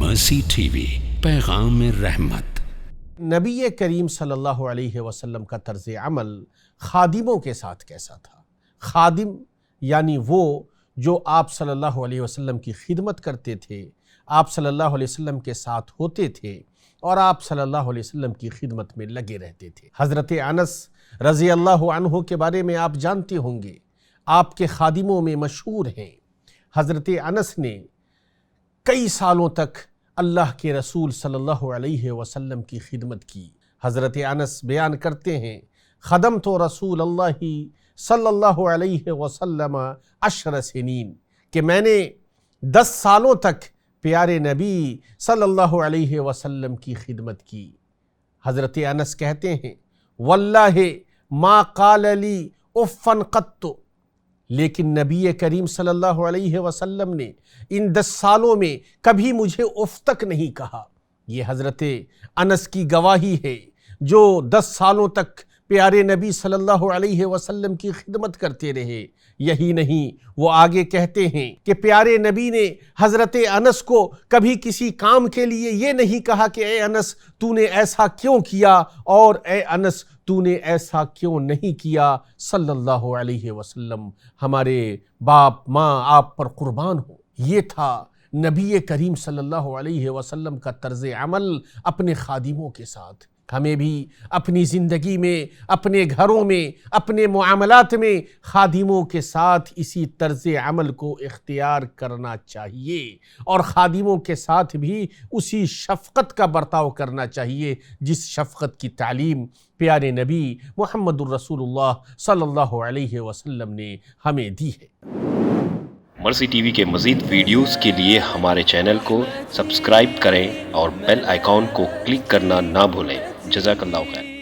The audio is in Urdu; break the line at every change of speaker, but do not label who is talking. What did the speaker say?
مرسی ٹی وی، پیغام رحمت۔
نبی کریم صلی اللہ علیہ وسلم کا طرز عمل خادموں کے ساتھ کیسا تھا؟ خادم یعنی وہ جو آپ صلی اللہ علیہ وسلم کی خدمت کرتے تھے، آپ صلی اللہ علیہ وسلم کے ساتھ ہوتے تھے اور آپ صلی اللہ علیہ وسلم کی خدمت میں لگے رہتے تھے۔ حضرت انس رضی اللہ عنہ کے بارے میں آپ جانتے ہوں گے، آپ کے خادموں میں مشہور ہیں۔ حضرت انس نے کئی سالوں تک اللہ کے رسول صلی اللہ علیہ وسلم کی خدمت کی۔ حضرت انس بیان کرتے ہیں، خدمت رسول اللہ صلی اللہ علیہ وسلم 10 سنین، کہ میں نے 10 سالوں تک پیارے نبی صلی اللہ علیہ وسلم کی خدمت کی۔ حضرت انس کہتے ہیں، واللہ ما قال لی افن قط، لیکن نبی کریم صلی اللہ علیہ وسلم نے ان 10 سالوں میں کبھی مجھے اف تک نہیں کہا۔ یہ حضرت انس کی گواہی ہے، جو 10 سالوں تک پیارے نبی صلی اللہ علیہ وسلم کی خدمت کرتے رہے۔ یہی نہیں، وہ آگے کہتے ہیں کہ پیارے نبی نے حضرت انس کو کبھی کسی کام کے لیے یہ نہیں کہا کہ اے انس تو نے ایسا کیوں کیا، اور اے انس تو نے ایسا کیوں نہیں کیا۔ صلی اللہ علیہ وسلم، ہمارے باپ ماں آپ پر قربان ہو۔ یہ تھا نبی کریم صلی اللہ علیہ وسلم کا طرز عمل اپنے خادموں کے ساتھ۔ ہمیں بھی اپنی زندگی میں، اپنے گھروں میں، اپنے معاملات میں خادموں کے ساتھ اسی طرز عمل کو اختیار کرنا چاہیے، اور خادموں کے ساتھ بھی اسی شفقت کا برتاؤ کرنا چاہیے جس شفقت کی تعلیم پیارے نبی محمد الرسول اللہ صلی اللہ علیہ وسلم نے ہمیں دی ہے۔
مرسی ٹی وی کے مزید ویڈیوز کے لیے ہمارے چینل کو سبسکرائب کریں اور بیل آئیکن کو کلک کرنا نہ بھولیں۔ جزاک اللہ خیر۔